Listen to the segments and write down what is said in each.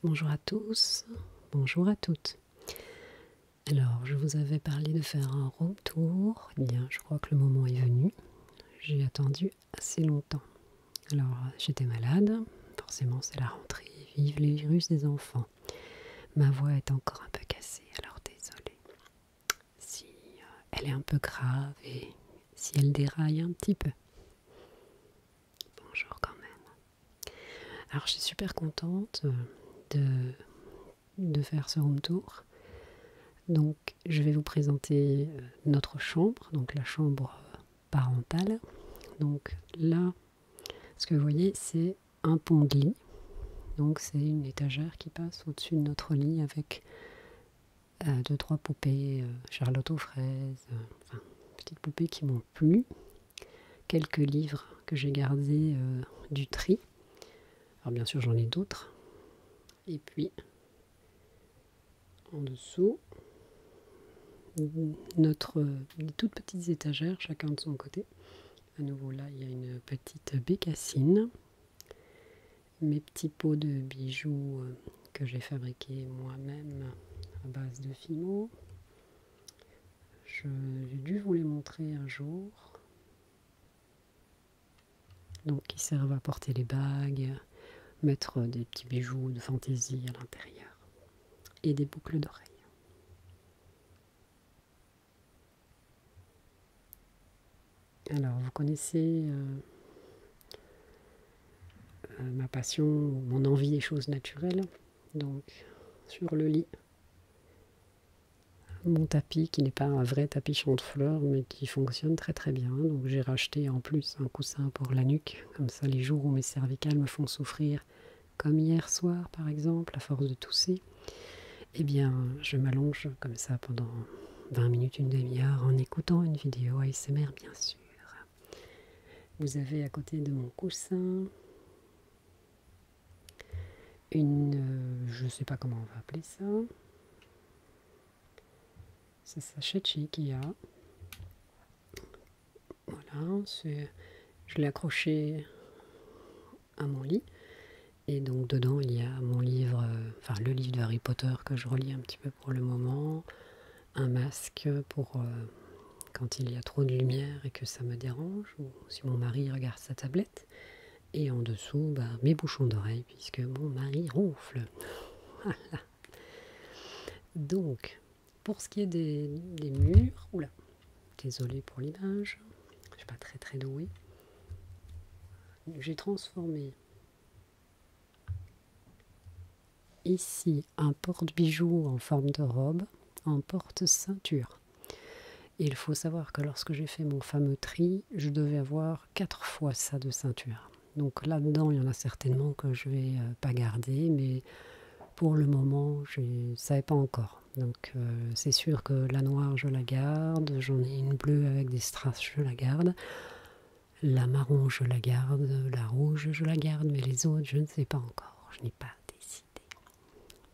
Bonjour à tous, bonjour à toutes. Alors, je vous avais parlé de faire un room tour. Eh bien, je crois que le moment est venu. J'ai attendu assez longtemps. Alors, j'étais malade. Forcément, c'est la rentrée. Vive les virus des enfants. Ma voix est encore un peu cassée, alors désolée. Si elle est un peu grave et si elle déraille un petit peu. Bonjour quand même. Alors, je suis super contente de faire ce room tour. Donc, je vais vous présenter notre chambre, donc la chambre parentale. Donc là, ce que vous voyez, c'est un pont de lit. Donc c'est une étagère qui passe au-dessus de notre lit avec 2-3 poupées Charlotte aux fraises, enfin, petites poupées qui m'ont plu. Quelques livres que j'ai gardés du tri. Alors bien sûr, j'en ai d'autres. Et puis, en dessous, notre toutes petites étagères, chacun de son côté. À nouveau là, il y a une petite bécassine. Mes petits pots de bijoux que j'ai fabriqués moi-même à base de fimo. J'ai dû vous les montrer un jour. Donc ils servent à porter les bagues, mettre des petits bijoux de fantaisie à l'intérieur. Et des boucles d'oreilles. Alors, vous connaissez ma passion, mon envie des choses naturelles. Donc, sur le lit, mon tapis, qui n'est pas un vrai tapis chante-fleurs, mais qui fonctionne très très bien. Donc, j'ai racheté en plus un coussin pour la nuque. Comme ça, les jours où mes cervicales me font souffrir, comme hier soir par exemple, à force de tousser, eh bien, je m'allonge comme ça pendant 20 minutes, une demi-heure, en écoutant une vidéo ASMR, bien sûr. Vous avez à côté de mon coussin une, je ne sais pas comment on va appeler ça, c'est sachet de chez Ikea. Voilà, je l'ai accroché à mon lit. Et donc dedans il y a mon livre, enfin le livre de Harry Potter que je relis un petit peu pour le moment, un masque pour quand il y a trop de lumière et que ça me dérange, ou si mon mari regarde sa tablette. Et en dessous, mes bouchons d'oreilles, puisque mon mari ronfle. Voilà. Donc, pour ce qui est des murs, oula, désolée pour l'image, je ne suis pas très très douée. J'ai transformé ici un porte-bijoux en forme de robe en porte-ceinture. Il faut savoir que lorsque j'ai fait mon fameux tri, je devais avoir 4 fois ça de ceinture. Donc là-dedans, il y en a certainement que je vais pas garder, mais pour le moment, je ne savais pas encore. Donc c'est sûr que la noire, je la garde. J'en ai une bleue avec des strass, je la garde. La marron, je la garde. La rouge, je la garde. Mais les autres, je ne sais pas encore. Je n'ai pas décidé.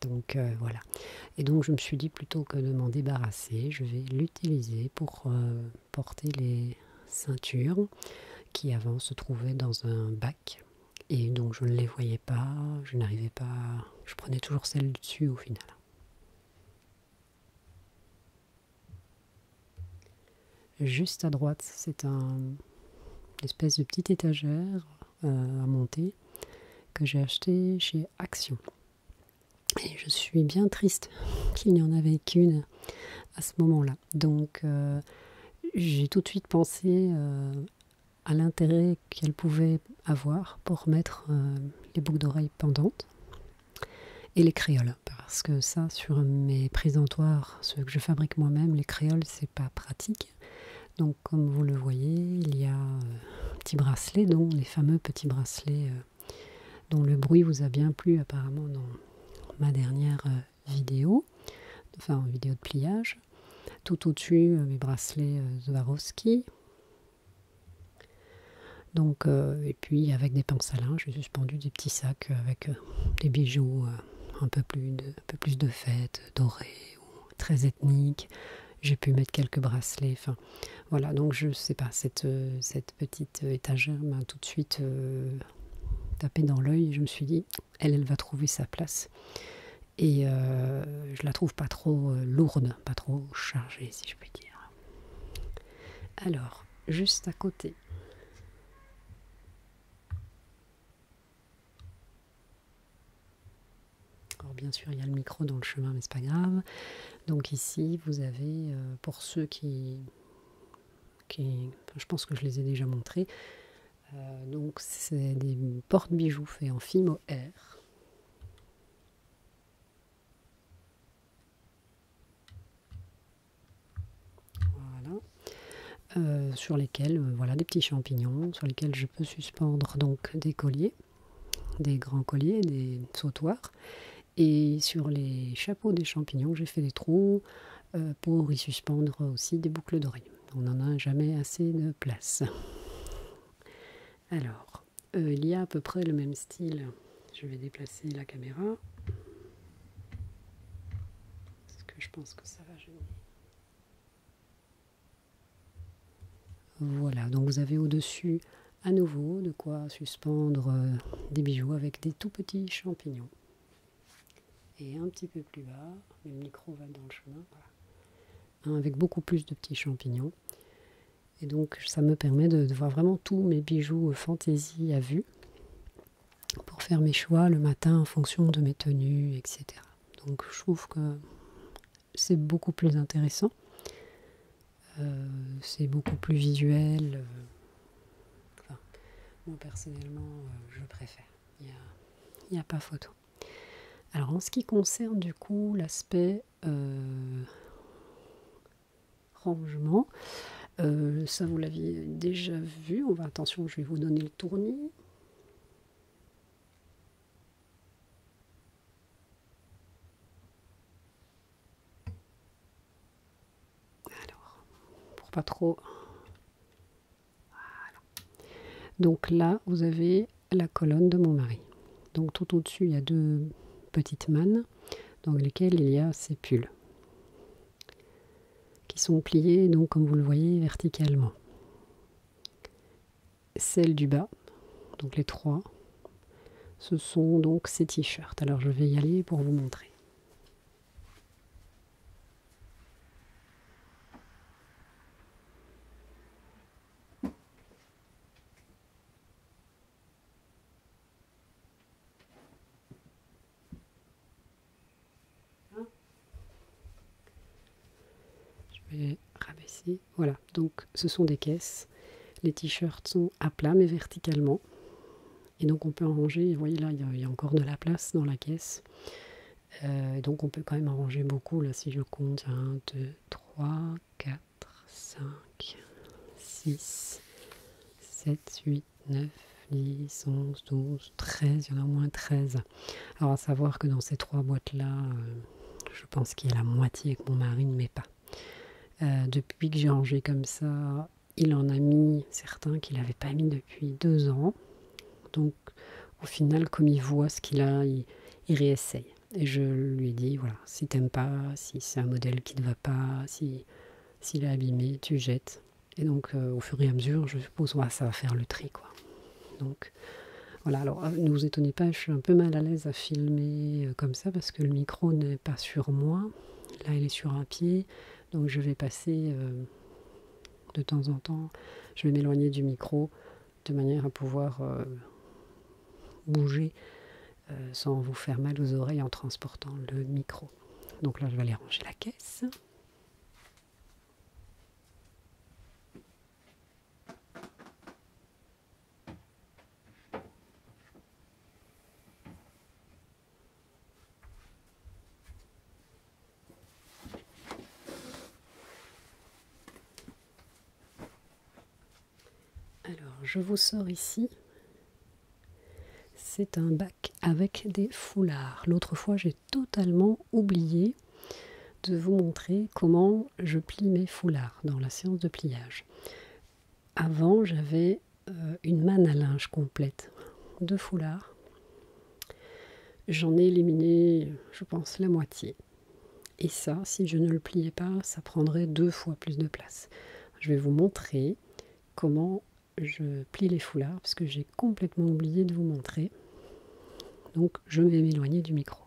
Donc voilà. Et donc je me suis dit, plutôt que de m'en débarrasser, je vais l'utiliser pour porter les ceintures qui avant se trouvaient dans un bac. Et donc je ne les voyais pas, je n'arrivais pas, je prenais toujours celle du dessus au final. Juste à droite, c'est une espèce de petite étagère à monter que j'ai acheté chez Action. Et je suis bien triste qu'il n'y en avait qu'une à ce moment-là. Donc j'ai tout de suite pensé à l'intérêt qu'elle pouvait avoir pour mettre les boucles d'oreilles pendantes et les créoles. Parce que ça, sur mes présentoirs, ceux que je fabrique moi-même, les créoles, c'est pas pratique. Donc comme vous le voyez, il y a un petit bracelet, donc les fameux petits bracelets dont le bruit vous a bien plu apparemment dans ma dernière vidéo, enfin vidéo de pliage. Tout au-dessus, mes bracelets Swarovski. Donc, et puis avec des pinces à linge, j'ai suspendu des petits sacs avec des bijoux un peu plus de fête, dorés ou très ethniques. J'ai pu mettre quelques bracelets. Enfin, voilà. Donc je sais pas, cette petite étagère m'a tout de suite tapé dans l'œil et je me suis dit, elle va trouver sa place. Et je la trouve pas trop lourde, pas trop chargée, si je puis dire. Alors, juste à côté. Alors bien sûr, il y a le micro dans le chemin, mais c'est pas grave. Donc ici, vous avez, pour ceux qui je pense que je les ai déjà montrés, donc c'est des porte-bijoux faits en fimo air. Voilà. Sur lesquels, voilà, des petits champignons, sur lesquels je peux suspendre donc des colliers, des grands colliers, des sautoirs. Et sur les chapeaux des champignons, j'ai fait des trous pour y suspendre aussi des boucles d'oreilles. On n'en a jamais assez de place. Alors, il y a à peu près le même style. Je vais déplacer la caméra. Parce que je pense que ça va gêner. Voilà, donc vous avez au-dessus à nouveau de quoi suspendre des bijoux avec des tout petits champignons. Et un petit peu plus bas, mais le micro va dans le chemin, voilà. Avec beaucoup plus de petits champignons. Et donc ça me permet de voir vraiment tous mes bijoux fantaisie à vue pour faire mes choix le matin en fonction de mes tenues, etc. Donc je trouve que c'est beaucoup plus intéressant. C'est beaucoup plus visuel. Enfin, moi personnellement, je préfère. Il n'y a pas photo. Alors en ce qui concerne du coup l'aspect rangement, ça vous l'aviez déjà vu. On va, attention, je vais vous donner le tournis. Alors, pour pas trop. Voilà. Donc là, vous avez la colonne de mon mari. Donc tout au-dessus, il y a deux petites mannes dans lesquelles il y a ces pulls qui sont pliés, donc comme vous le voyez, verticalement. Celle du bas, donc les trois, ce sont donc ces t-shirts. Alors je vais y aller pour vous montrer. Je vais rabaisser. Voilà, donc ce sont des caisses. Les t-shirts sont à plat mais verticalement. Et donc on peut en ranger, vous voyez là, il y a encore de la place dans la caisse. Donc on peut quand même en ranger beaucoup. Là, si je compte 1, 2, 3, 4, 5, 6, 7, 8, 9, 10, 11, 12, 13. Il y en a au moins 13. Alors à savoir que dans ces trois boîtes-là, je pense qu'il y a la moitié que mon mari ne met pas. Depuis que j'ai rangé comme ça, il en a mis certains qu'il n'avait pas mis depuis 2 ans. Donc au final, comme il voit ce qu'il a, il réessaye. Et je lui ai dit, voilà, si t'aimes pas, si c'est un modèle qui ne va pas, s'il est abîmé, tu jettes. Et donc au fur et à mesure, je suppose, ouais, ça va faire le tri, quoi. Donc voilà, alors ne vous étonnez pas, je suis un peu mal à l'aise à filmer comme ça parce que le micro n'est pas sur moi. Là, il est sur un pied, donc je vais passer de temps en temps, je vais m'éloigner du micro de manière à pouvoir bouger sans vous faire mal aux oreilles en transportant le micro. Donc là, je vais aller ranger la caisse. Alors, je vous sors ici. C'est un bac avec des foulards. L'autre fois, j'ai totalement oublié de vous montrer comment je plie mes foulards dans la séance de pliage. Avant, j'avais une manne à linge complète de foulards. J'en ai éliminé, je pense, la moitié. Et ça, si je ne le pliais pas, ça prendrait 2 fois plus de place. Je vais vous montrer comment je plie les foulards parce que j'ai complètement oublié de vous montrer. Donc je vais m'éloigner du micro.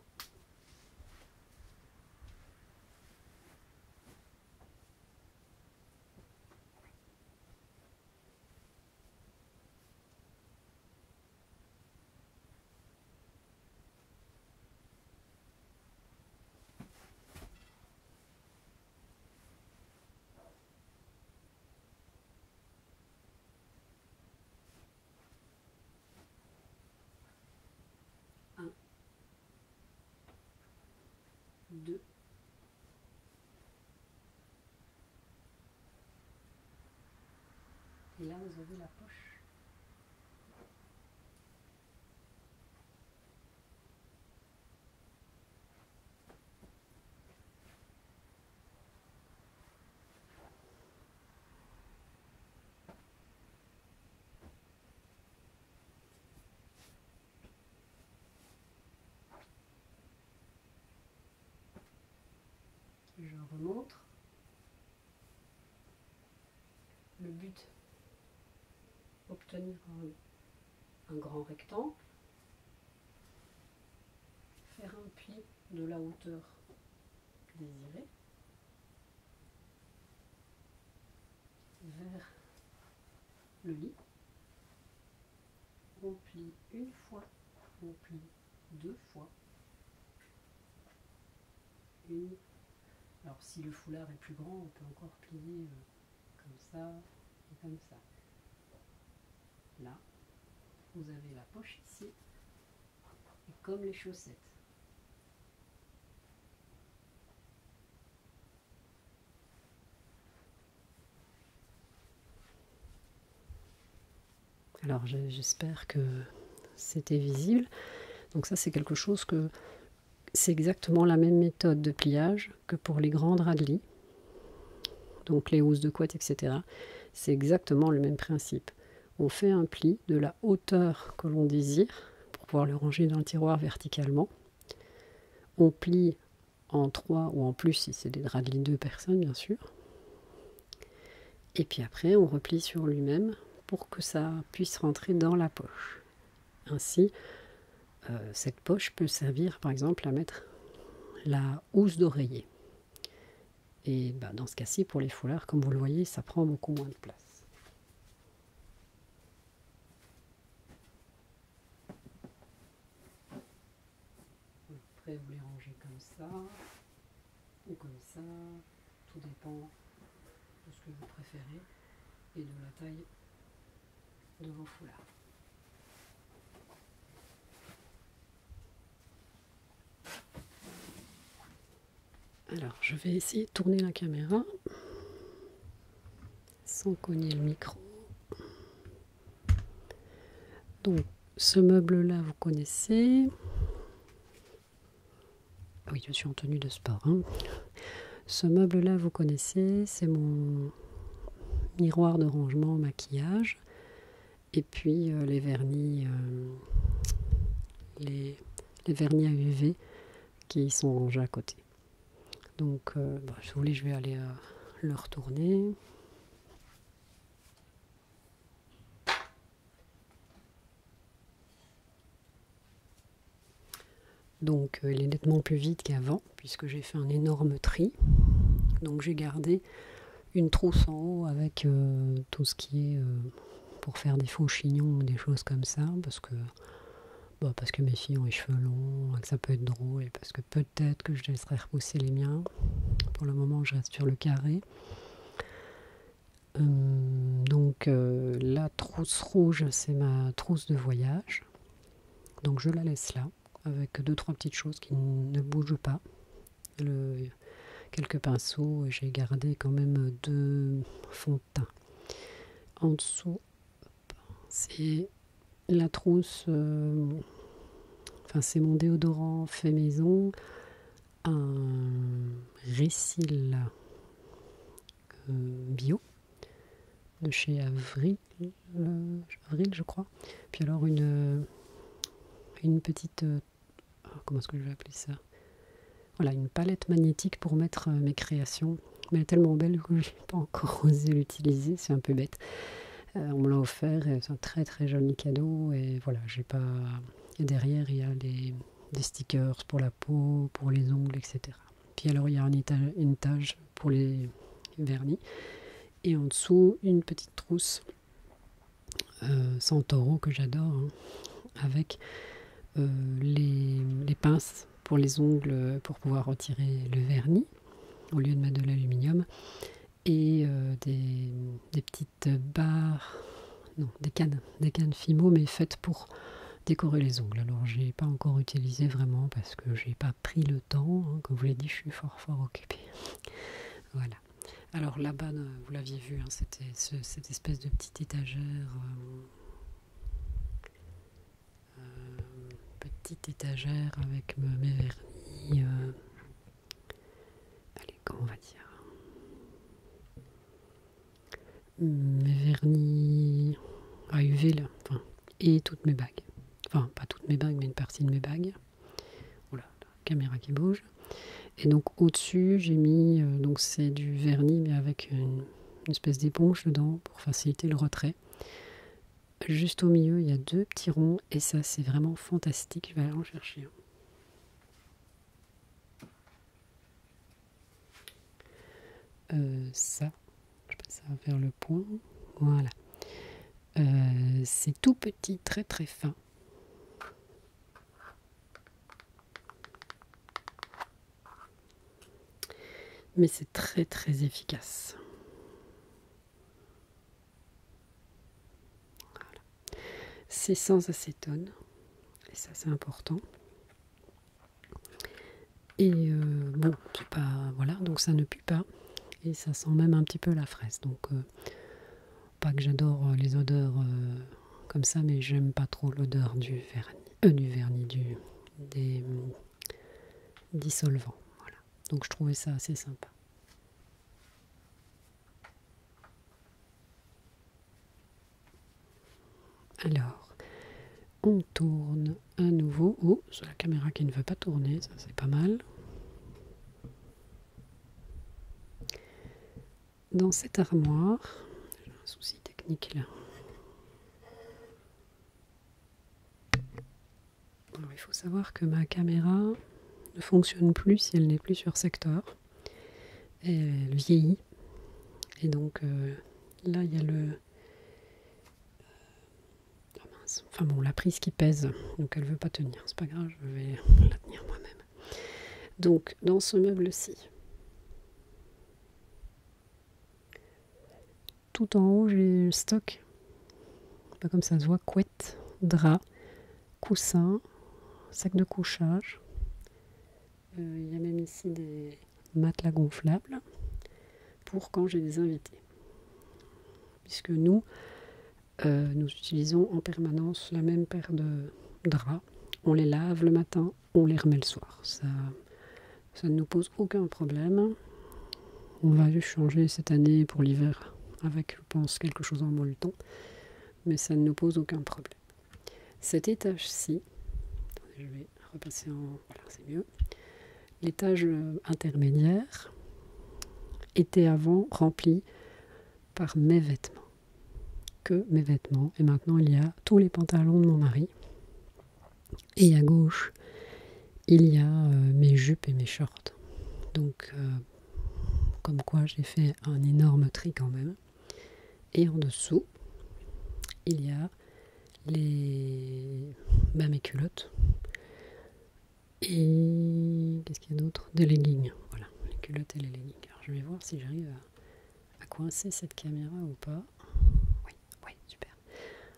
Un, deux, et là vous avez la poche. Je remontre. Le but, obtenir un grand rectangle, faire un pli de la hauteur désirée vers le lit. On plie une fois, on plie deux fois. Alors si le foulard est plus grand, on peut encore plier comme ça et comme ça. Là, vous avez la poche ici, et comme les chaussettes. Alors j'espère que c'était visible. Donc ça c'est quelque chose que c'est exactement la même méthode de pliage que pour les grands draps de lit. Donc les housses de couette, etc. C'est exactement le même principe. On fait un pli de la hauteur que l'on désire pour pouvoir le ranger dans le tiroir verticalement. On plie en 3 ou en plus si c'est des draps de lit 2 personnes bien sûr. Et puis après on replie sur lui-même pour que ça puisse rentrer dans la poche. Ainsi, cette poche peut servir par exemple à mettre la housse d'oreiller. Et dans ce cas-ci, pour les foulards, comme vous le voyez, ça prend beaucoup moins de place. Après, vous les rangez comme ça, ou comme ça, tout dépend de ce que vous préférez et de la taille de vos foulards. Alors, je vais essayer de tourner la caméra sans cogner le micro. Donc, ce meuble-là, vous connaissez. Oui, je suis en tenue de sport. Hein. Ce meuble-là, vous connaissez, c'est mon miroir de rangement maquillage. Et puis, les vernis, les vernis à UV qui sont rangés à côté. Donc, si vous voulez, je vais aller le retourner. Donc, il est nettement plus vide qu'avant, puisque j'ai fait un énorme tri. Donc, j'ai gardé une trousse en haut avec tout ce qui est pour faire des faux chignons ou des choses comme ça, parce que mes filles ont les cheveux longs, que ça peut être drôle, et parce que peut-être que je laisserai repousser les miens. Pour le moment, je reste sur le carré. Donc la trousse rouge, c'est ma trousse de voyage. Donc je la laisse là, avec 2-3 petites choses qui ne bougent pas. Quelques pinceaux, j'ai gardé quand même 2 fonds de teint. En dessous, c'est la trousse, c'est mon déodorant fait maison, un Récil bio de chez Avril, je crois. Puis alors une petite, comment est-ce que je vais appeler ça? Voilà, une palette magnétique pour mettre mes créations. Mais elle est tellement belle que je n'ai pas encore osé l'utiliser, c'est un peu bête. On me l'a offert et c'est un très très joli cadeau. Et voilà, j'ai pas. Et derrière, il y a des stickers pour la peau, pour les ongles, etc. Puis alors, il y a une étage pour les vernis. Et en dessous, une petite trousse Santoro que j'adore, hein, avec les pinces pour les ongles pour pouvoir retirer le vernis au lieu de mettre de l'aluminium. Et des petites barres, non, des cannes Fimo, mais faites pour décorer les ongles. Alors, j'ai pas encore utilisé vraiment parce que j'ai pas pris le temps. Hein. Comme je vous l'ai dit, je suis fort occupée. Voilà. Alors là-bas, vous l'aviez vu, hein, c'était cette espèce de petite étagère. Petite étagère avec mes vernis. Allez, comment on va dire, mes vernis à UV là, enfin, et toutes mes bagues. Enfin, pas toutes mes bagues, mais une partie de mes bagues. Voilà, la caméra qui bouge. Et donc au-dessus, j'ai mis, donc c'est du vernis, mais avec une espèce d'éponge dedans pour faciliter le retrait. Juste au milieu, il y a 2 petits ronds, et ça, c'est vraiment fantastique. Je vais aller en chercher un. Ça, je passe ça vers le point. Voilà. C'est tout petit, très très fin. Mais c'est très très efficace. Voilà. C'est sans acétone, et ça c'est important. Et bon, c'est pas, voilà, donc ça ne pue pas, et ça sent même un petit peu la fraise. Donc pas que j'adore les odeurs comme ça, mais j'aime pas trop l'odeur du vernis, des dissolvants. Voilà. Donc je trouvais ça assez sympa. Alors, on tourne à nouveau. Oh, c'est la caméra qui ne veut pas tourner, ça c'est pas mal. Dans cette armoire, j'ai un souci technique là. Alors, il faut savoir que ma caméra ne fonctionne plus si elle n'est plus sur secteur. Et elle vieillit. Et donc là, il y a le... Oh mince. Enfin bon, la prise qui pèse. Donc elle ne veut pas tenir. C'est pas grave, je vais la tenir moi-même. Donc dans ce meuble-ci, tout en haut, j'ai le stock. Pas comme ça se voit, couette, drap, coussin, sac de couchage. Il y a même ici des matelas gonflables pour quand j'ai des invités. Puisque nous utilisons en permanence la même paire de draps. On les lave le matin, on les remet le soir. Ça ne nous pose aucun problème. On va juste changer cette année pour l'hiver avec, je pense, quelque chose en molleton. Mais ça ne nous pose aucun problème. Cet étage-ci, je vais repasser en... Voilà, c'est mieux. L'étage intermédiaire était avant rempli par mes vêtements. Que mes vêtements. Et maintenant, il y a tous les pantalons de mon mari. Et à gauche, il y a mes jupes et mes shorts. Donc, comme quoi, j'ai fait un énorme tri quand même. Et en dessous, il y a mes culottes. Et qu'est-ce qu'il y a d'autre? Des leggings. Voilà, les culottes et les leggings. Alors, je vais voir si j'arrive à coincer cette caméra ou pas. Oui, super.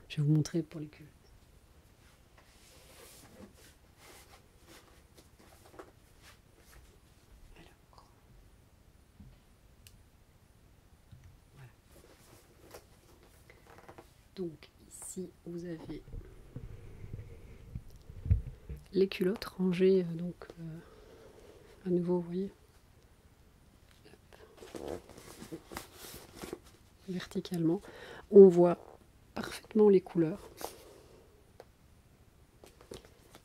Je vais vous montrer pour les culottes. Voilà. Donc ici, vous avez les culottes rangées, donc à nouveau, vous voyez, verticalement. On voit parfaitement les couleurs.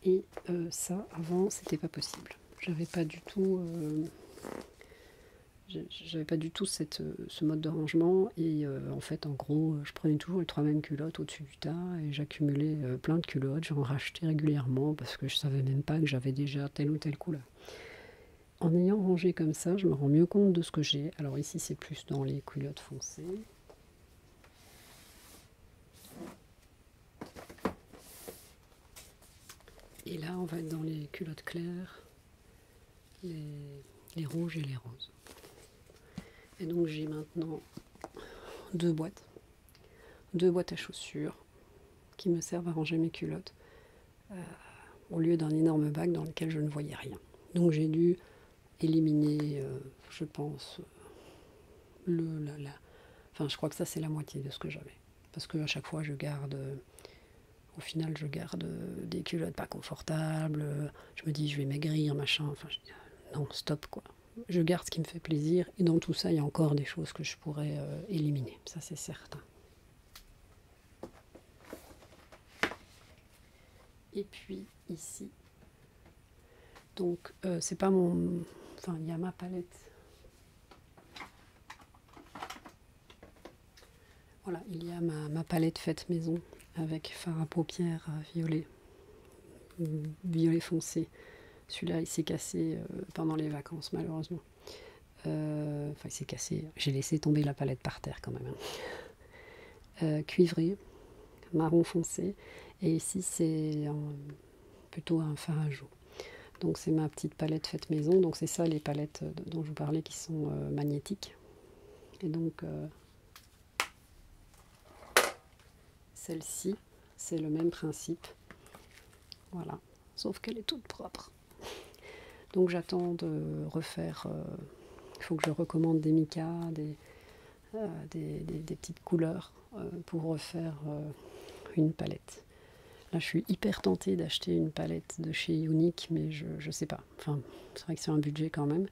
Et ça, avant, c'était pas possible. J'avais pas du tout j'avais pas du tout ce mode de rangement. Et en fait, en gros, je prenais toujours les 3 mêmes culottes au-dessus du tas et j'accumulais plein de culottes. J'en rachetais régulièrement parce que je savais même pas que j'avais déjà telle ou telle couleur. En ayant rangé comme ça, je me rends mieux compte de ce que j'ai. Alors ici, c'est plus dans les culottes foncées. Et là, on va être dans les culottes claires, les rouges et les roses. Et donc j'ai maintenant 2 boîtes. 2 boîtes à chaussures qui me servent à ranger mes culottes au lieu d'un énorme bac dans lequel je ne voyais rien. Donc j'ai dû éliminer, je pense, enfin je crois que ça c'est la moitié de ce que j'avais. Parce qu'à chaque fois je garde, au final je garde des culottes pas confortables, je me dis je vais maigrir, machin, enfin je dis non, stop quoi. Je garde ce qui me fait plaisir et dans tout ça il y a encore des choses que je pourrais éliminer, ça c'est certain. Et puis ici, donc c'est pas mon... Enfin, il y a ma palette. Voilà, il y a ma palette faite maison avec fard à paupières violet foncé. Celui-là, il s'est cassé pendant les vacances, malheureusement. Enfin, il s'est cassé. J'ai laissé tomber la palette par terre quand même. Cuivré, marron foncé. Et ici, c'est plutôt un fard à joues. Donc c'est ma petite palette faite maison. Donc c'est ça les palettes dont je vous parlais qui sont magnétiques. Et donc celle-ci, c'est le même principe. Voilà. Sauf qu'elle est toute propre. Donc j'attends de refaire... il faut que je recommande des micas, des petites couleurs pour refaire une palette. Là, je suis hyper tentée d'acheter une palette de chez Unique, mais je sais pas. Enfin, c'est vrai que c'est un budget quand même.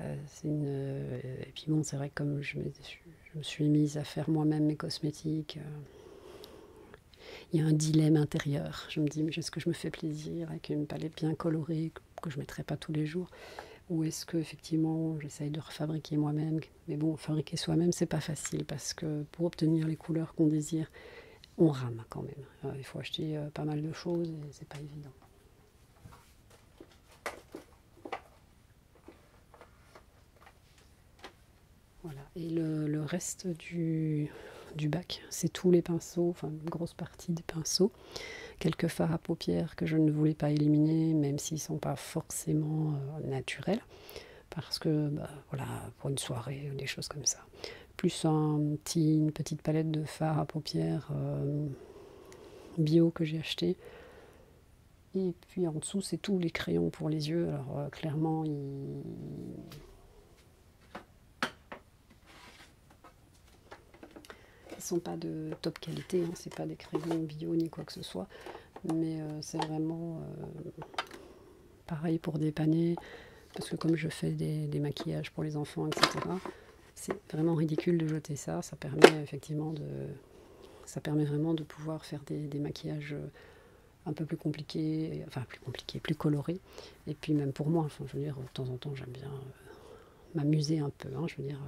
Et puis bon, c'est vrai que comme je me suis mise à faire moi-même mes cosmétiques, il y a un dilemme intérieur. Je me dis, mais est-ce que je me fais plaisir avec une palette bien colorée que je ne mettrai pas tous les jours, ou est-ce que effectivement j'essaye de refabriquer moi-même. Mais bon, fabriquer soi-même, c'est pas facile parce que pour obtenir les couleurs qu'on désire, on rame quand même. Il faut acheter pas mal de choses et c'est pas évident. Voilà. Et le reste du bac, c'est tous les pinceaux, enfin une grosse partie des pinceaux. Quelques fards à paupières que je ne voulais pas éliminer, même s'ils ne sont pas forcément naturels. Parce que, voilà, pour une soirée ou des choses comme ça. Plus une petite palette de fards à paupières bio que j'ai acheté. Et puis en dessous, c'est tous les crayons pour les yeux. Alors clairement, ils sont pas de top qualité, hein. C'est pas des crayons bio ni quoi que ce soit. Mais c'est vraiment pareil pour dépanner. Parce que comme je fais des maquillages pour les enfants, etc., c'est vraiment ridicule de jeter ça. Ça permet effectivement vraiment de pouvoir faire des maquillages un peu plus compliqués, enfin plus colorés. Et puis même pour moi, enfin, je veux dire, de temps en temps, j'aime bien m'amuser un peu. Hein, je veux dire,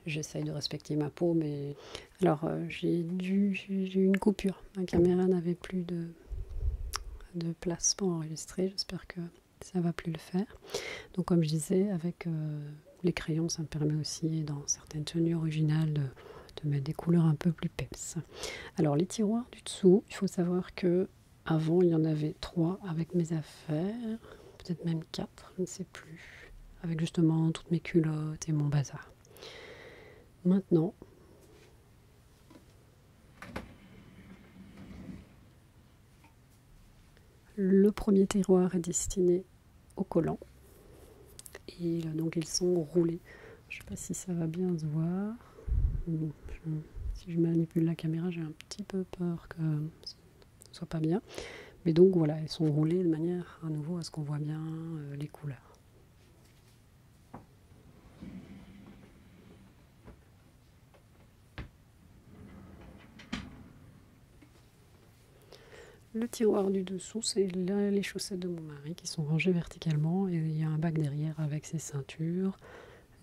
j'essaye de respecter ma peau, mais... Alors, j'ai eu une coupure. Ma caméra n'avait plus de place pour enregistrer. J'espère que ça va plus le faire. Donc comme je disais, avec les crayons, ça me permet aussi, dans certaines tenues originales, de mettre des couleurs un peu plus peps. Alors les tiroirs du dessous, il faut savoir que avant il y en avait 3 avec mes affaires, peut-être même 4, je ne sais plus, avec justement toutes mes culottes et mon bazar. Maintenant, le premier tiroir est destiné aux collants. Et là, donc ils sont roulés. Je ne sais pas si ça va bien se voir. Bon, si je manipule la caméra, j'ai un petit peu peur que ce ne soit pas bien. Mais donc voilà, ils sont roulés de manière à nouveau à ce qu'on voit bien les couleurs. Le tiroir du dessous, c'est les chaussettes de mon mari qui sont rangées verticalement. Et il y a un bac derrière avec ses ceintures,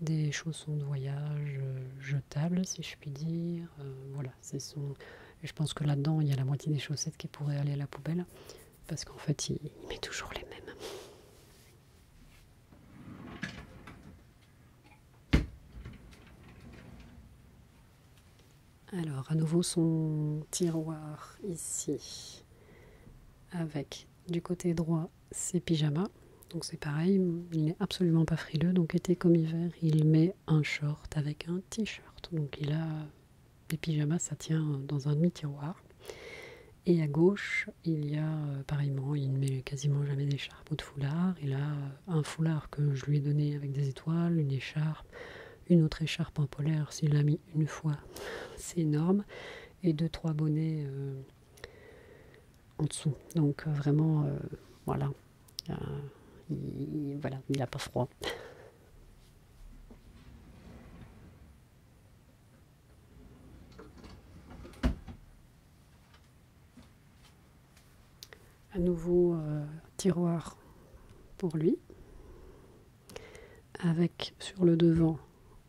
des chaussons de voyage jetables, si je puis dire. Voilà, et je pense que là-dedans, il y a la moitié des chaussettes qui pourraient aller à la poubelle, parce qu'en fait, il met toujours les mêmes. Alors, à nouveau, son tiroir ici, avec du côté droit ses pyjamas. Donc c'est pareil, il n'est absolument pas frileux, donc été comme hiver, il met un short avec un t-shirt. Donc il a des pyjamas, ça tient dans un demi-tiroir. Et à gauche, il y a, pareillement, il ne met quasiment jamais d'écharpe ou de foulard. Il a un foulard que je lui ai donné avec des étoiles, une écharpe, une autre écharpe en polaire, s'il l'a mis une fois, c'est énorme. Et 2-3 bonnets en dessous. Donc vraiment, voilà. Voilà, il n'a pas froid. Un nouveau tiroir pour lui, avec sur le devant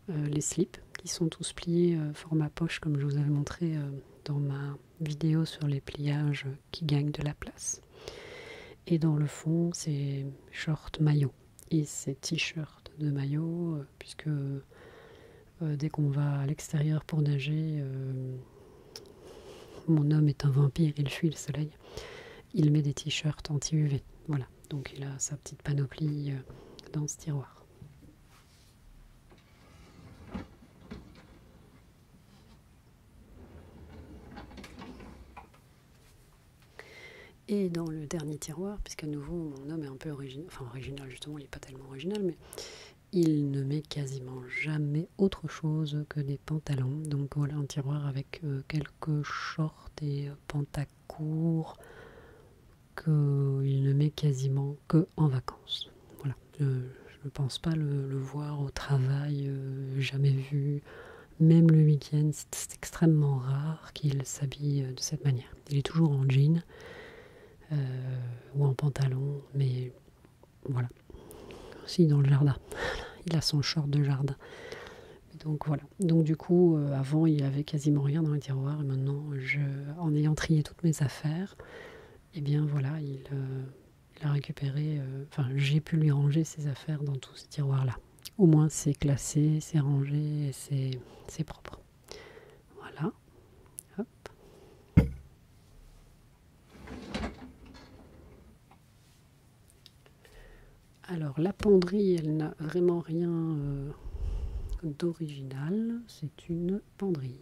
les slips qui sont tous pliés format poche, comme je vous avais montré dans ma vidéo sur les pliages qui gagnent de la place. Et dans le fond, c'est short maillot et c'est t-shirt de maillot, puisque dès qu'on va à l'extérieur pour nager, mon homme est un vampire, il fuit le soleil. Il met des t-shirts anti-UV. Voilà, donc il a sa petite panoplie dans ce tiroir. Et dans le dernier tiroir, puisqu'à nouveau mon homme est un peu original, enfin original justement, il n'est pas tellement original, mais il ne met quasiment jamais autre chose que des pantalons. Donc voilà un tiroir avec quelques shorts et pantacourts qu'il ne met quasiment que en vacances. Voilà, je ne pense pas le voir au travail, jamais vu. Même le week-end, c'est extrêmement rare qu'il s'habille de cette manière. Il est toujours en jean ou en pantalon, mais voilà. Aussi dans le jardin. Il a son short de jardin. Donc voilà. Donc du coup, avant, il avait quasiment rien dans les tiroirs. Et maintenant, en ayant trié toutes mes affaires, eh bien voilà, il a récupéré... Enfin, j'ai pu lui ranger ses affaires dans tous ces tiroirs-là. Au moins, c'est classé, c'est rangé, et c'est propre. Voilà. Hop. Alors, la penderie, elle n'a vraiment rien d'original. C'est une penderie.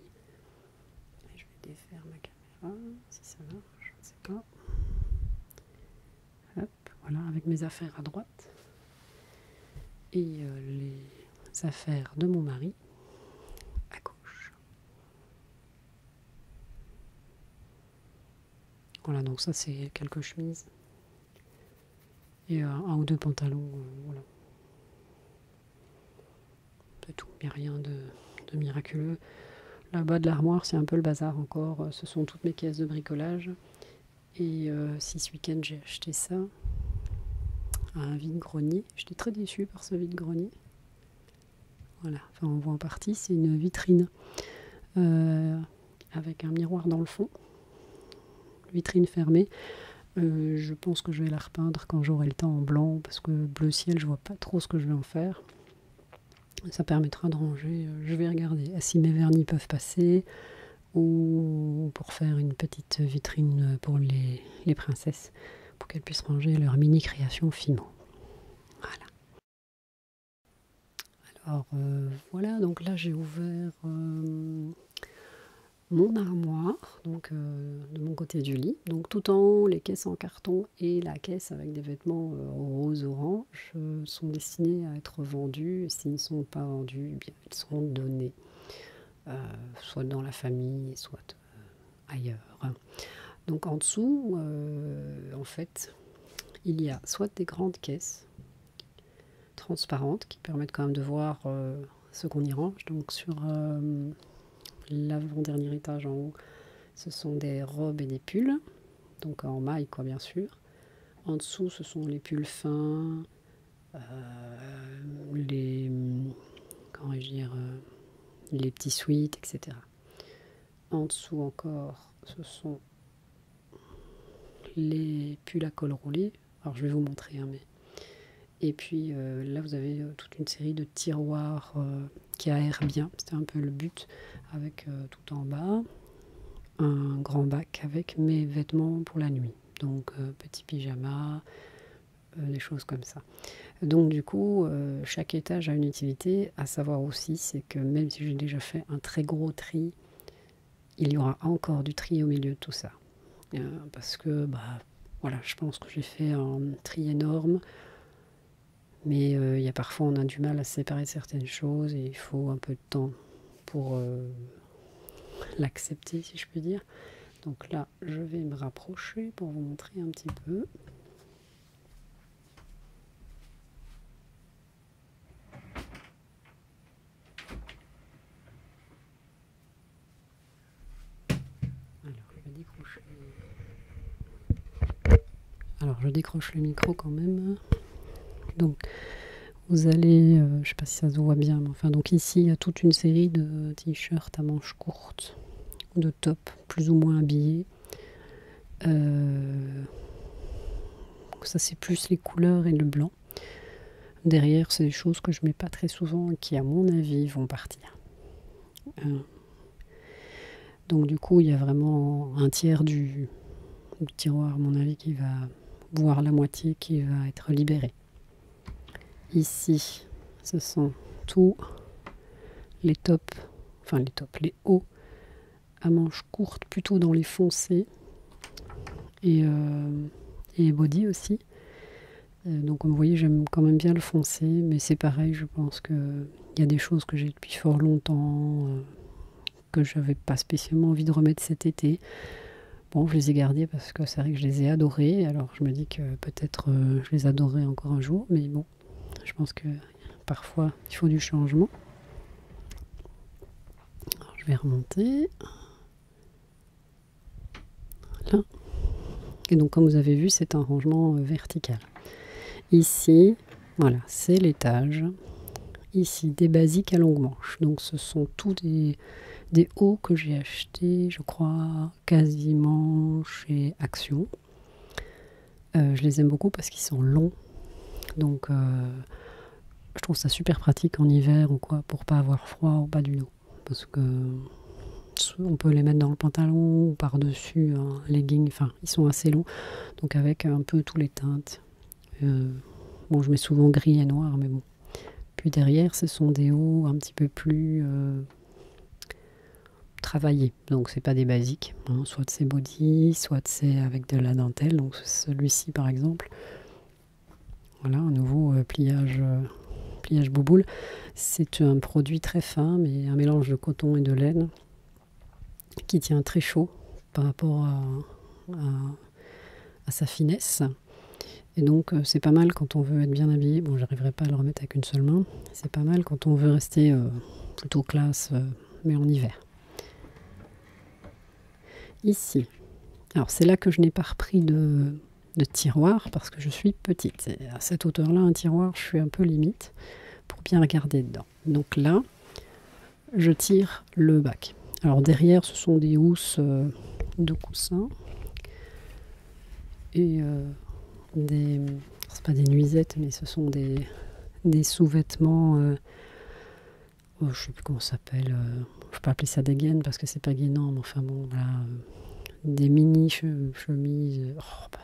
Je vais défaire ma caméra, si ça marche, je ne sais pas. Hop, voilà, avec mes affaires à droite. Et les affaires de mon mari à gauche. Voilà, donc ça c'est quelques chemises. Et un ou deux pantalons, voilà. C'est tout, il n'y a rien de miraculeux. Là-bas de l'armoire, c'est un peu le bazar encore. Ce sont toutes mes caisses de bricolage. Et si ce week-end j'ai acheté ça à un vide-grenier. J'étais très déçue par ce vide-grenier. Voilà, enfin on voit en partie, c'est une vitrine avec un miroir dans le fond. Vitrine fermée. Je pense que je vais la repeindre quand j'aurai le temps en blanc, parce que bleu ciel, je vois pas trop ce que je vais en faire. Ça permettra de ranger. Je vais regarder si mes vernis peuvent passer, ou pour faire une petite vitrine pour les princesses, pour qu'elles puissent ranger leur mini création Fimo. Voilà. Alors voilà, donc là j'ai ouvert mon armoire, donc de mon côté du lit. Donc tout en haut, les caisses en carton et la caisse avec des vêtements rose-orange sont destinés à être vendus. Et s'ils ne sont pas vendus, eh bien, ils seront donnés, soit dans la famille, soit ailleurs. Donc en dessous, en fait, il y a soit des grandes caisses transparentes qui permettent quand même de voir ce qu'on y range. Donc sur l'avant-dernier étage en haut, ce sont des robes et des pulls, donc en maille quoi bien sûr. En dessous, ce sont les pulls fins, les qu'enrichir les petits sweats, etc. En dessous encore, ce sont les pulls à col roulé. Alors je vais vous montrer, hein, mais... Et puis là, vous avez toute une série de tiroirs qui aèrent bien. C'était un peu le but, avec tout en bas un grand bac avec mes vêtements pour la nuit. Donc petit pyjama, des choses comme ça. Donc du coup, chaque étage a une utilité. À savoir aussi, c'est que même si j'ai déjà fait un très gros tri, il y aura encore du tri au milieu de tout ça. Parce que, voilà, je pense que j'ai fait un tri énorme. Mais il y a parfois, on a du mal à séparer certaines choses et il faut un peu de temps pour l'accepter, si je puis dire. Donc là, je vais me rapprocher pour vous montrer un petit peu. Alors, je décroche le micro quand même. Donc, vous allez, je ne sais pas si ça se voit bien, mais enfin, donc ici, il y a toute une série de t-shirts à manches courtes, de tops plus ou moins habillés. Ça, c'est plus les couleurs et le blanc. Derrière, c'est des choses que je mets pas très souvent et qui, à mon avis, vont partir. Donc, du coup, il y a vraiment un tiers du tiroir, à mon avis, qui va, voire la moitié, qui va être libéré. Ici, ce sont tous les tops, enfin les hauts à manches courtes, plutôt dans les foncés, et body aussi. Donc comme vous voyez, j'aime quand même bien le foncé, mais c'est pareil, je pense qu'il y a des choses que j'ai depuis fort longtemps, que je n'avais pas spécialement envie de remettre cet été. Bon, je les ai gardées parce que c'est vrai que je les ai adorées, alors je me dis que peut-être je les adorerai encore un jour, mais bon, je pense que parfois il faut du changement. Alors, je vais remonter. Là. Et donc comme vous avez vu, c'est un rangement vertical. Ici, voilà, c'est l'étage. Ici, des basiques à longue manche. Donc ce sont tous des hauts que j'ai achetés, je crois, quasiment chez Action. Je les aime beaucoup parce qu'ils sont longs. Donc je trouve ça super pratique en hiver ou quoi, pour pas avoir froid au bas du dos. Parce que on peut les mettre dans le pantalon ou par-dessus un legging. Enfin, ils sont assez longs. Donc avec un peu tous les teintes. Bon, je mets souvent gris et noir, mais bon. Puis derrière, ce sont des hauts un petit peu plus travaillés. Donc c'est pas des basiques. Hein. Soit c'est body, soit c'est avec de la dentelle. Donc celui-ci par exemple. Voilà, un nouveau pliage bouboule. C'est un produit très fin, mais un mélange de coton et de laine qui tient très chaud par rapport à sa finesse. Et donc c'est pas mal quand on veut être bien habillé. Bon, j'arriverai pas à le remettre avec une seule main. C'est pas mal quand on veut rester plutôt classe, mais en hiver. Ici. Alors c'est là que je n'ai pas repris de tiroir parce que je suis petite. Et à cette hauteur-là, un tiroir, je suis un peu limite pour bien regarder dedans. Donc là, je tire le bac. Alors derrière, ce sont des housses de coussins et c'est pas des nuisettes, mais ce sont des sous-vêtements. Je sais plus comment ça s'appelle. Je peux pas appeler ça des gaines parce que c'est pas gainant, mais enfin bon, là, des mini chemises.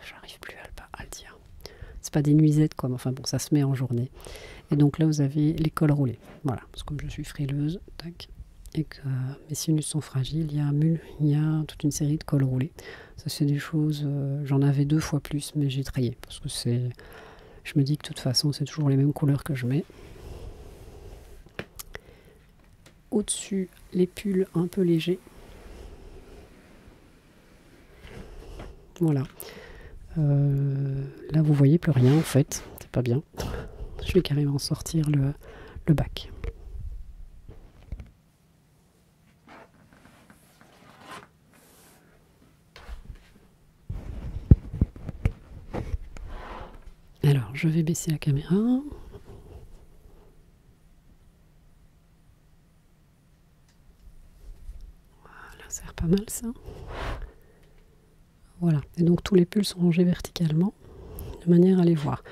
J'arrive plus à le dire. C'est pas des nuisettes quoi, mais enfin bon, ça se met en journée. Et donc là, vous avez les cols roulés. Voilà, parce que comme je suis frileuse, tac, et que mes sinus sont fragiles, il y a toute une série de cols roulés. Ça, c'est des choses, j'en avais 2 fois plus, mais j'ai trié. Parce que je me dis que de toute façon, c'est toujours les mêmes couleurs que je mets. Au-dessus, les pulls un peu légers. Voilà. Là, vous voyez plus rien en fait. C'est pas bien. Je vais carrément sortir le bac. Alors, je vais baisser la caméra. pas mal ça. Voilà, et donc tous les pulls sont rangés verticalement, de manière à les voir.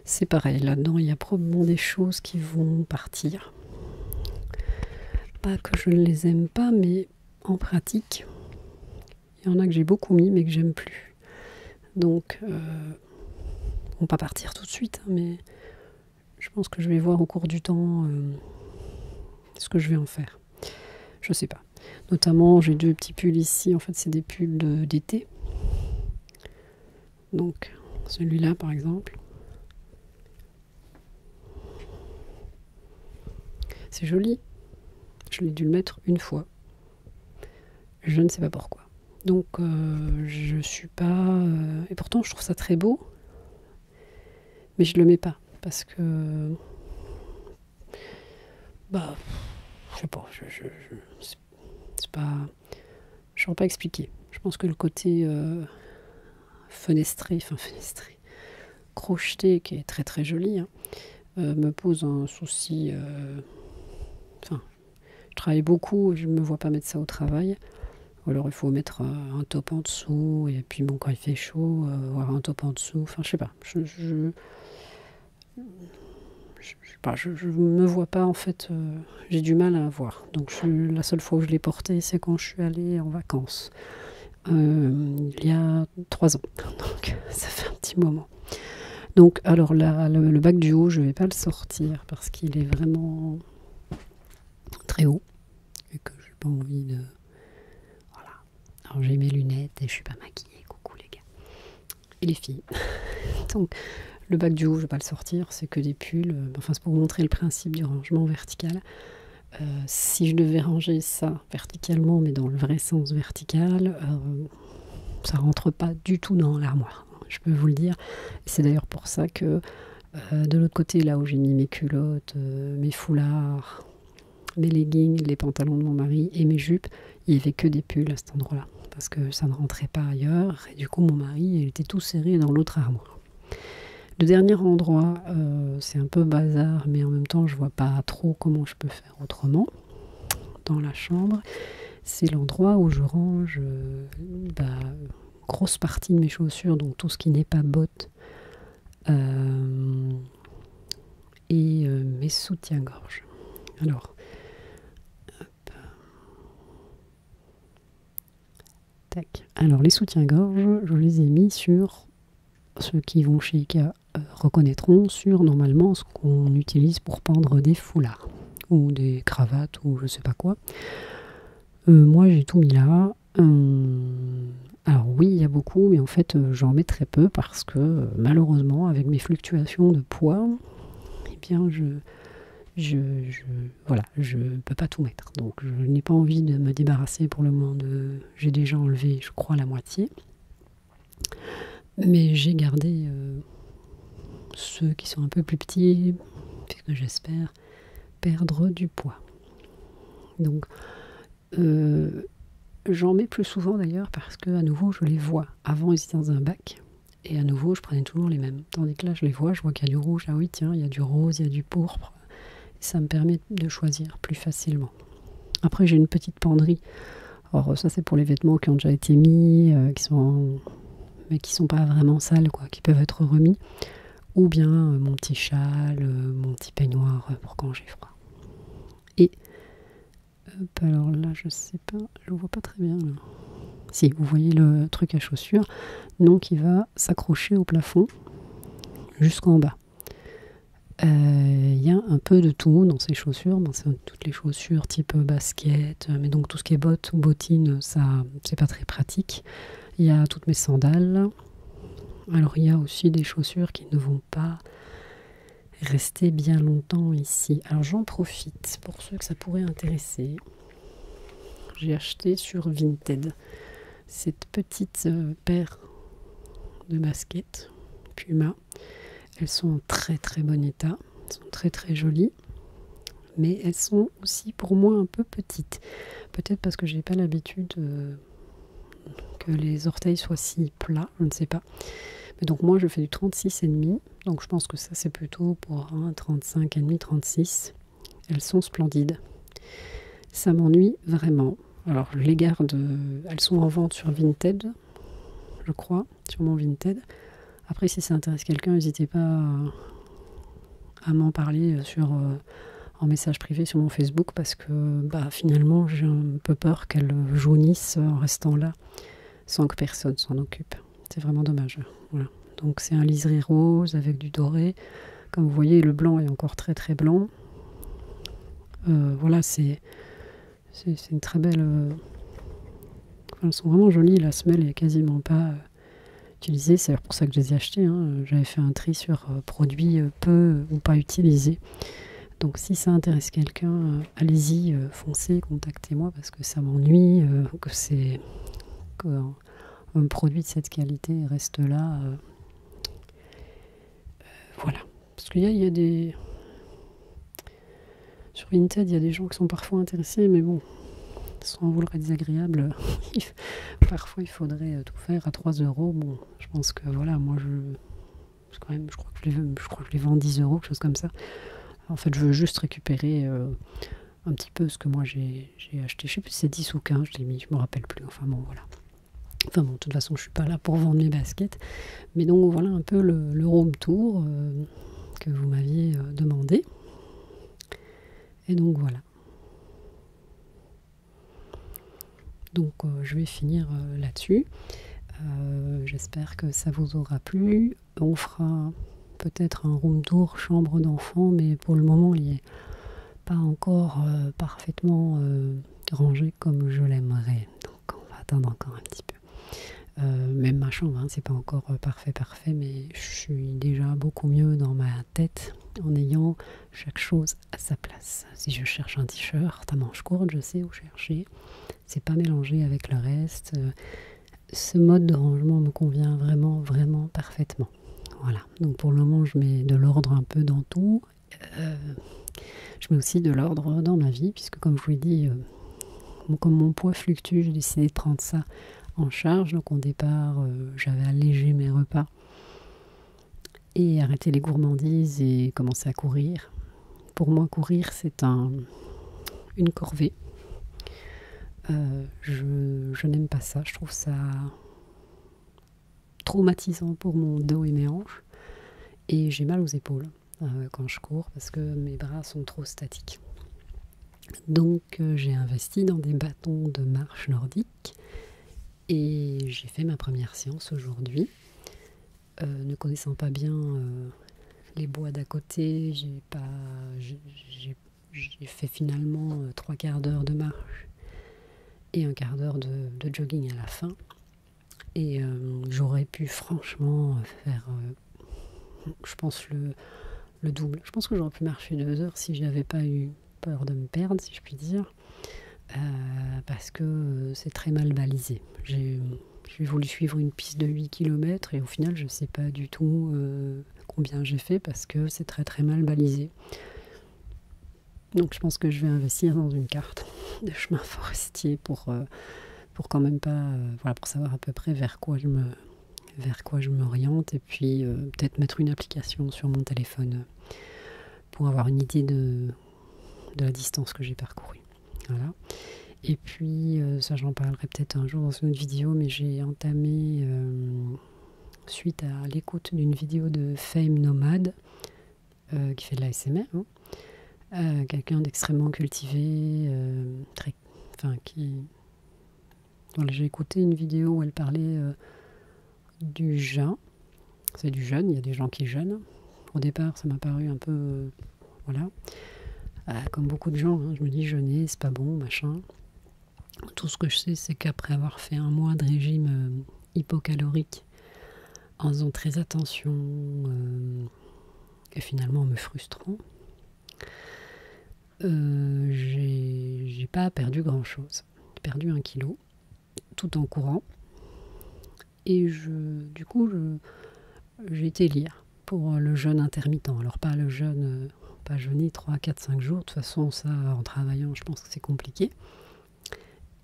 C'est pareil, là-dedans il y a probablement des choses qui vont partir. Pas que je ne les aime pas, mais en pratique, il y en a que j'ai beaucoup mis mais que j'aime plus. Donc, vont pas partir tout de suite, hein, mais je pense que je vais voir au cours du temps ce que je vais en faire. Je sais pas. Notamment, j'ai 2 petits pulls ici. En fait, c'est des pulls d'été. Donc, celui-là, par exemple. C'est joli. Je l'ai dû le mettre une fois. Je ne sais pas pourquoi. Donc, je suis pas... et pourtant, je trouve ça très beau. Mais je le mets pas. Parce que... Bah... Je sais pas. C'est pas... Je ne saurais pas expliquer. Je pense que le côté fenestré, crocheté, qui est très très joli, hein, me pose un souci. Je travaille beaucoup et je ne me vois pas mettre ça au travail. Ou alors il faut mettre un top en dessous, et puis bon, quand il fait chaud, avoir un top en dessous. Enfin, je sais pas. Je me vois pas en fait. J'ai du mal à voir. Donc la seule fois où je l'ai porté, c'est quand je suis allée en vacances. Il y a 3 ans. Donc ça fait un petit moment. Donc alors là, le bac du haut, je ne vais pas le sortir parce qu'il est vraiment très haut et que j'ai pas envie de... Voilà. Alors j'ai mes lunettes et je suis pas maquillée. Coucou les gars. Et les filles. Donc le bac du haut, je vais pas le sortir, c'est que des pulls. Enfin, c'est pour vous montrer le principe du rangement vertical. Si je devais ranger ça verticalement, mais dans le vrai sens vertical, ça rentre pas du tout dans l'armoire. Je peux vous le dire. C'est d'ailleurs pour ça que de l'autre côté, là où j'ai mis mes culottes, mes foulards, mes leggings, les pantalons de mon mari et mes jupes, il n'y avait que des pulls à cet endroit-là. Parce que ça ne rentrait pas ailleurs. Et du coup, mon mari, il était tout serré dans l'autre armoire. Le dernier endroit, c'est un peu bazar, mais en même temps, je vois pas trop comment je peux faire autrement dans la chambre. C'est l'endroit où je range grosse partie de mes chaussures, donc tout ce qui n'est pas bottes, et mes soutiens-gorge. Alors, hop. Tac. Alors les soutiens-gorge, je les ai mis sur... Ceux qui vont chez Ikea reconnaîtront sur normalement ce qu'on utilise pour pendre des foulards ou des cravates ou je sais pas quoi. Moi j'ai tout mis là. Alors oui, il y a beaucoup, mais en fait j'en mets très peu parce que malheureusement avec mes fluctuations de poids, eh bien voilà, je peux pas tout mettre. Donc je n'ai pas envie de me débarrasser pour le moment de... J'ai déjà enlevé, je crois, la moitié. Mais j'ai gardé ceux qui sont un peu plus petits, puisque j'espère perdre du poids. Donc, j'en mets plus souvent d'ailleurs, parce que à nouveau, je les vois. Avant, ils étaient dans un bac, et à nouveau, je prenais toujours les mêmes. Tandis que là, je les vois, je vois qu'il y a du rouge. Ah oui, tiens, il y a du rose, il y a du pourpre. Et ça me permet de choisir plus facilement. Après, j'ai une petite penderie. Alors, ça, c'est pour les vêtements qui ont déjà été mis, mais qui sont pas vraiment sales, quoi, qui peuvent être remis, ou bien mon petit châle, mon petit peignoir pour quand j'ai froid. Et hop, alors là je sais pas, je vois pas très bien là. Si vous voyez le truc à chaussures, donc il va s'accrocher au plafond jusqu'en bas. Il y a un peu de tout dans ces chaussures. Bon, c'est toutes les chaussures type basket, mais donc tout ce qui est bottes ou bottines, ça c'est pas très pratique. Il y a toutes mes sandales. Alors il y a aussi des chaussures qui ne vont pas rester bien longtemps ici. Alors j'en profite pour ceux que ça pourrait intéresser. J'ai acheté sur Vinted cette petite paire de baskets Puma. Elles sont en très très bon état. Elles sont très très jolies. Mais elles sont aussi pour moi un peu petites. Peut-être parce que j'ai pas l'habitude... que les orteils soient si plats, je ne sais pas. Mais donc moi je fais du 36,5, donc je pense que ça c'est plutôt pour un 35,5, 36. Elles sont splendides. Ça m'ennuie vraiment Alors je les garde, elles sont en vente sur Vinted, je crois, sur mon Vinted. Après, si ça intéresse quelqu'un, n'hésitez pas à m'en parler en message privé sur mon Facebook, parce que finalement j'ai un peu peur qu'elles jaunissent en restant là sans que personne s'en occupe. C'est vraiment dommage. Voilà. Donc c'est un liseré rose avec du doré. Comme vous voyez, le blanc est encore très très blanc. Voilà, c'est une très belle... elles sont vraiment jolies. La semelle est quasiment pas utilisée. C'est pour ça que je les ai achetées. J'avais fait un tri sur produits peu ou pas utilisés. Donc si ça intéresse quelqu'un, allez-y, foncez, contactez-moi, parce que ça m'ennuie, qu'un produit de cette qualité reste là. Voilà. Parce qu'il y a des... Sur Vinted, il y a des gens qui sont parfois intéressés, mais bon, sans vouloir être désagréable, parfois il faudrait tout faire à 3 euros. Bon, je pense que voilà, moi je crois que je les vends 10 euros, quelque chose comme ça. En fait, je veux juste récupérer un petit peu ce que moi j'ai acheté. Je sais plus si c'est 10 ou 15, je l'ai mis, je me rappelle plus. Enfin bon, voilà. Enfin bon, de toute façon, je suis pas là pour vendre mes baskets. Mais donc voilà un peu le room tour que vous m'aviez demandé. Et donc voilà. Donc je vais finir là-dessus. J'espère que ça vous aura plu. On fera peut-être un room tour chambre d'enfant, mais pour le moment il n'est pas encore parfaitement rangé comme je l'aimerais. Donc on va attendre encore un petit peu. Même ma chambre, c'est pas encore parfait, mais je suis déjà beaucoup mieux dans ma tête en ayant chaque chose à sa place. Si je cherche un t-shirt à manches courtes, je sais où chercher. C'est pas mélangé avec le reste. Ce mode de rangement me convient vraiment, vraiment parfaitement. Voilà. Donc pour le moment, je mets de l'ordre un peu dans tout. Je mets aussi de l'ordre dans ma vie, puisque comme je vous l'ai dit, comme mon poids fluctue, j'ai décidé de prendre ça en charge. Donc au départ, j'avais allégé mes repas et arrêté les gourmandises et commencé à courir. Pour moi, courir, c'est une corvée. Je n'aime pas ça. Je trouve ça traumatisant pour mon dos et mes hanches. Et j'ai mal aux épaules quand je cours, parce que mes bras sont trop statiques. Donc j'ai investi dans des bâtons de marche nordique. Et j'ai fait ma première séance aujourd'hui. Ne connaissant pas bien les bois d'à côté, j'ai fait finalement 3/4 d'heure de marche et un quart d'heure de jogging à la fin. Et j'aurais pu franchement faire, je pense, le double. Je pense que j'aurais pu marcher 2 heures si j'avais pas eu peur de me perdre, si je puis dire. Parce que c'est très mal balisé. J'ai voulu suivre une piste de 8 km et au final je ne sais pas du tout combien j'ai fait, parce que c'est très très mal balisé. Donc je pense que je vais investir dans une carte de chemin forestier pour quand même pas, voilà, pour savoir à peu près vers quoi je m'oriente, et puis peut-être mettre une application sur mon téléphone pour avoir une idée de la distance que j'ai parcourue. Voilà. Et puis, ça j'en parlerai peut-être un jour dans une autre vidéo, mais j'ai entamé, suite à l'écoute d'une vidéo de Fame Nomade, qui fait de l'ASMR, quelqu'un d'extrêmement cultivé, Voilà, j'ai écouté une vidéo où elle parlait du jeûne. C'est du jeûne, il y a des gens qui jeûnent. Au départ, ça m'a paru un peu... voilà. Comme beaucoup de gens, je me dis jeûner, c'est pas bon, machin. Tout ce que je sais, c'est qu'après avoir fait un mois de régime hypocalorique, en faisant très attention et finalement en me frustrant, j'ai pas perdu grand chose. J'ai perdu 1 kilo tout en courant, et du coup j'ai été lire pour le jeûne intermittent. Alors pas le jeûne, pas jeûner 3, 4, 5 jours, de toute façon ça en travaillant je pense que c'est compliqué.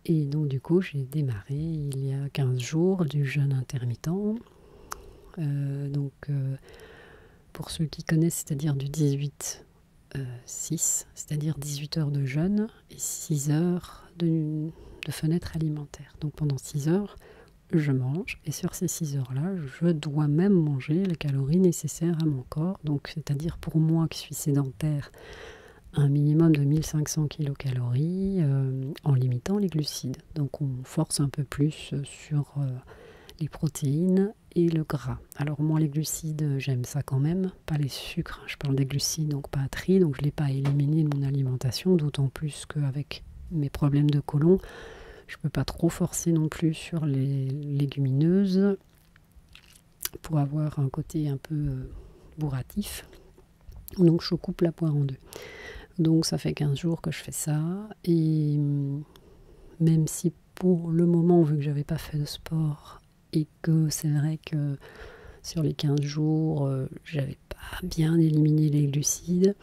Et donc du coup j'ai démarré il y a 15 jours du jeûne intermittent. Pour ceux qui connaissent, c'est-à-dire du 18-6, c'est-à-dire 18 heures de jeûne et 6 heures fenêtre alimentaire. Donc pendant 6 heures, je mange, et sur ces 6 heures-là, je dois même manger les calories nécessaires à mon corps. Donc c'est-à-dire pour moi qui suis sédentaire, un minimum de 1500 kilocalories en limitant les glucides. Donc on force un peu plus sur les protéines et le gras. Alors moi les glucides, j'aime ça quand même, pas les sucres, je parle des glucides, donc pas à tri, donc je ne l'ai pas éliminé de mon alimentation, d'autant plus qu'avec mes problèmes de côlon, je ne peux pas trop forcer non plus sur les légumineuses pour avoir un côté un peu bourratif. Donc je coupe la poire en deux. Donc ça fait 15 jours que je fais ça, et même si pour le moment, vu que j'avais pas fait de sport, et que c'est vrai que sur les 15 jours, j'avais pas bien éliminé les glucides,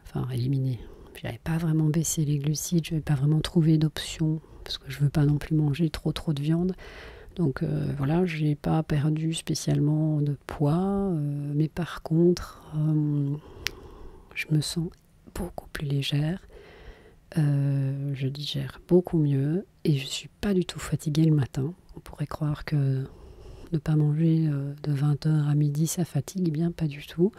enfin éliminé, j'avais pas vraiment baissé les glucides, je n'avais pas vraiment trouvé d'option, parce que je veux pas non plus manger trop de viande. Donc voilà, j'ai pas perdu spécialement de poids, mais par contre, je me sens beaucoup plus légère, je digère beaucoup mieux et je suis pas du tout fatiguée le matin. On pourrait croire que ne pas manger de 20h à midi ça fatigue, eh bien pas du tout.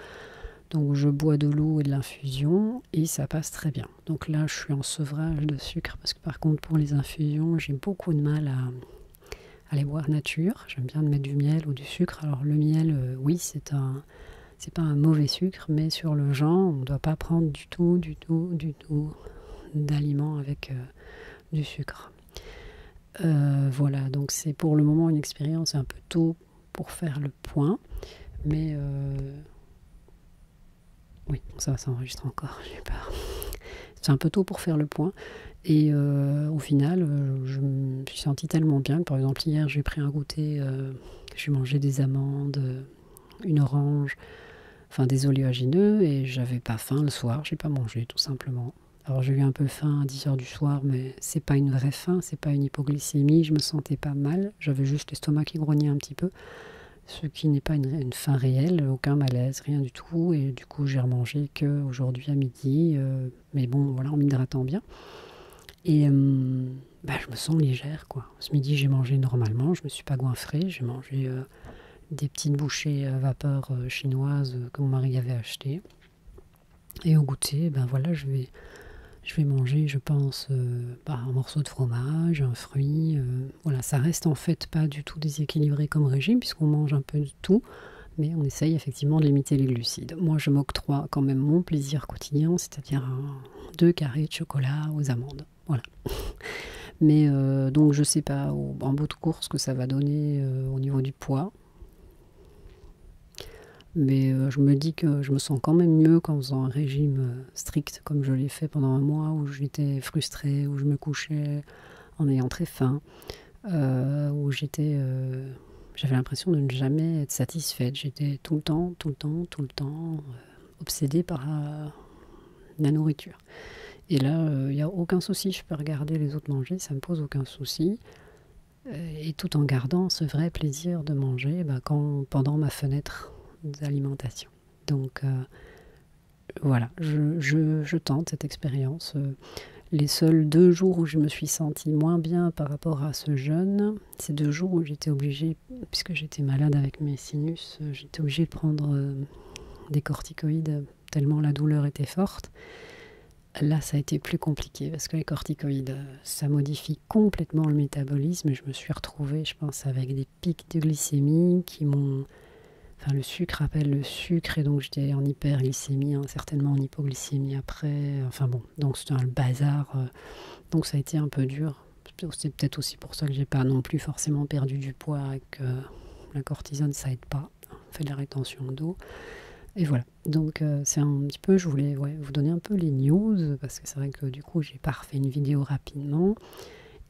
Donc je bois de l'eau et de l'infusion et ça passe très bien. Donc là je suis en sevrage de sucre, parce que par contre pour les infusions j'ai beaucoup de mal à les boire nature. J'aime bien mettre du miel ou du sucre. Alors le miel, oui, c'est pas un mauvais sucre, mais sur le genre, on ne doit pas prendre du tout d'aliments avec du sucre. Voilà, donc c'est pour le moment une expérience un peu tôt pour faire le point, mais oui, ça enregistre encore, j'ai peur. C'est un peu tôt pour faire le point, et au final, je me suis sentie tellement bien que par exemple hier j'ai pris un goûter, j'ai mangé des amandes, une orange, enfin des oléagineux, et j'avais pas faim le soir, j'ai pas mangé tout simplement. Alors j'ai eu un peu faim à 10h du soir, mais c'est pas une vraie faim, c'est pas une hypoglycémie, je me sentais pas mal, j'avais juste l'estomac qui grognait un petit peu, ce qui n'est pas une faim réelle, aucun malaise, rien du tout, et du coup j'ai remangé que aujourd'hui à midi, mais bon voilà, en m'hydratant bien. Et je me sens légère quoi. Ce midi j'ai mangé normalement, je me suis pas goinfrée, j'ai mangé des petites bouchées à vapeur chinoises que mon mari avait achetées. Et au goûter, ben voilà, je vais manger, je pense, un morceau de fromage, un fruit. Voilà, ça reste en fait pas du tout déséquilibré comme régime, puisqu'on mange un peu de tout, mais on essaye effectivement de limiter les glucides. Moi, je m'octroie quand même mon plaisir quotidien, c'est-à-dire 2 carrés de chocolat aux amandes. Voilà. Mais donc je sais pas en bout de course ce que ça va donner au niveau du poids. Mais je me dis que je me sens quand même mieux qu'en faisant un régime strict, comme je l'ai fait pendant un mois, où j'étais frustrée, où je me couchais en ayant très faim, où j'avais l'impression de ne jamais être satisfaite. J'étais tout le temps obsédée par la nourriture. Et là, il n'y a aucun souci, je peux regarder les autres manger, ça ne me pose aucun souci. Et tout en gardant ce vrai plaisir de manger pendant ma fenêtre d'alimentation. Donc voilà, je tente cette expérience. Les seuls 2 jours où je me suis sentie moins bien par rapport à ce jeûne, c'est 2 jours où j'étais obligée, puisque j'étais malade avec mes sinus, j'étais obligée de prendre des corticoïdes tellement la douleur était forte. Là, ça a été plus compliqué parce que les corticoïdes, ça modifie complètement le métabolisme, et je me suis retrouvée, je pense, avec des pics de glycémie qui m'ont... Enfin, le sucre appelle le sucre, et donc j'étais en hyperglycémie, certainement en hypoglycémie après. Enfin bon, donc c'était un bazar. Donc ça a été un peu dur. C'est peut-être aussi pour ça que j'ai pas non plus forcément perdu du poids, et que la cortisone, ça aide pas. On fait de la rétention d'eau. Et voilà, donc c'est un petit peu, je voulais vous donner un peu les news, parce que c'est vrai que du coup j'ai pas refait une vidéo rapidement.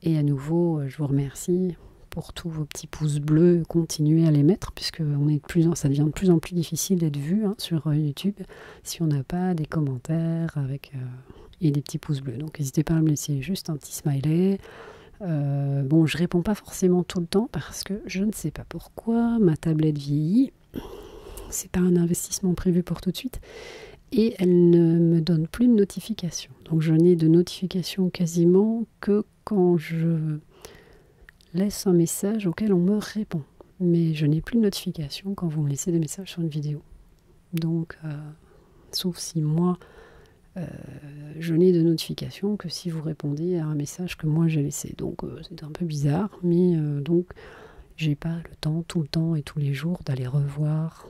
Et à nouveau, je vous remercie pour tous vos petits pouces bleus, continuez à les mettre, puisque ça devient de plus en plus difficile d'être vu sur YouTube si on n'a pas des commentaires et des petits pouces bleus. Donc n'hésitez pas à me laisser juste un petit smiley. Bon, je réponds pas forcément tout le temps, parce que je ne sais pas pourquoi ma tablette vieillit. C'est pas un investissement prévu pour tout de suite, et elle ne me donne plus de notifications. Donc je n'ai de notifications quasiment que quand je laisse un message auquel on me répond. Mais je n'ai plus de notification quand vous me laissez des messages sur une vidéo. Donc, sauf si moi, je n'ai de notification que si vous répondez à un message que moi j'ai laissé. Donc, c'est un peu bizarre, mais donc, j'ai pas le temps, tout le temps et tous les jours d'aller revoir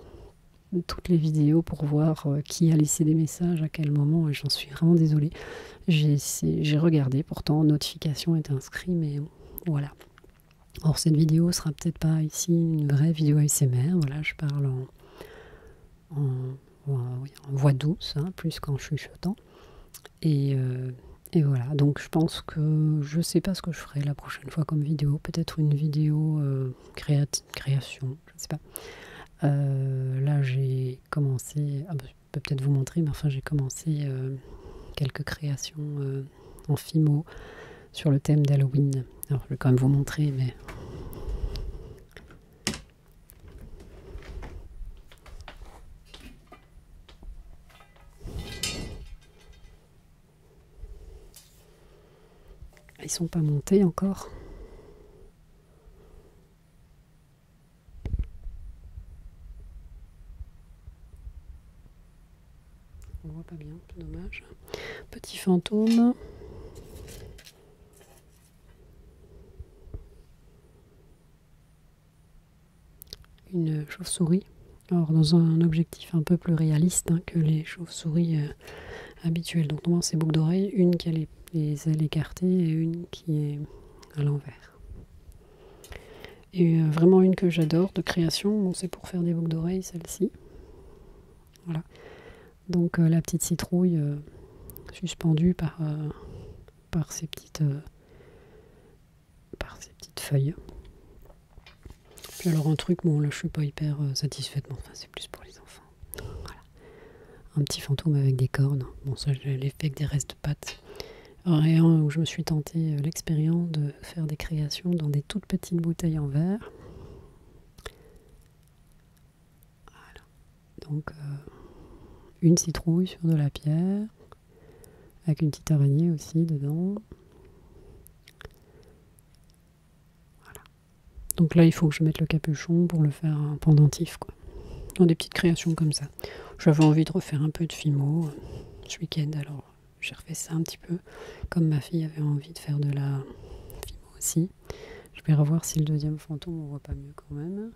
toutes les vidéos pour voir qui a laissé des messages, à quel moment, et j'en suis vraiment désolée. J'ai regardé, pourtant, notification est inscrit, mais voilà. Or, cette vidéo sera peut-être pas ici une vraie vidéo ASMR. Voilà, je parle en voix douce, hein, plus qu'en chuchotant. Et voilà, donc je pense que je sais pas ce que je ferai la prochaine fois comme vidéo. Peut-être une vidéo création, je sais pas. Là, j'ai commencé, je peux peut-être vous montrer, mais enfin, j'ai commencé quelques créations en Fimo sur le thème d'Halloween. Alors, je vais quand même vous montrer, mais... Ils sont pas montés encore. On voit pas bien, c'est dommage. Petit fantôme. Une chauve-souris. Alors dans un objectif un peu plus réaliste que les chauves-souris habituelles. Donc normalement c'est boucles d'oreilles, une qui a les ailes écartées et une qui est à l'envers. Et vraiment une que j'adore de création, bon, c'est pour faire des boucles d'oreilles, celle-ci. Voilà. Donc la petite citrouille suspendue par ces petites feuilles. Puis alors un truc, bon là je suis pas hyper satisfaite, mais enfin c'est plus pour les enfants. Voilà. Un petit fantôme avec des cornes. Bon ça je l'ai fait avec des restes de pâtes. Et un où je me suis tentée l'expérience de faire des créations dans des toutes petites bouteilles en verre. Voilà. Donc une citrouille sur de la pierre, avec une petite araignée aussi dedans. Voilà. Donc là il faut que je mette le capuchon pour le faire un pendentif, quoi. Dans des petites créations comme ça. J'avais envie de refaire un peu de Fimo ce week-end, alors j'ai refait ça un petit peu, comme ma fille avait envie de faire de la Fimo aussi. Je vais revoir si le deuxième fantôme on voit pas mieux quand même.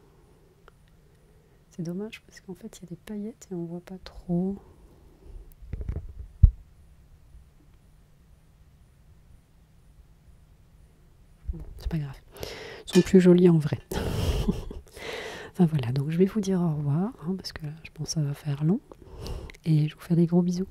C'est dommage parce qu'en fait il y a des paillettes et on voit pas trop. Bon, c'est pas grave. Ils sont plus jolis en vrai. Enfin voilà, donc je vais vous dire au revoir, parce que là, je pense que ça va faire long. Et je vous fais des gros bisous.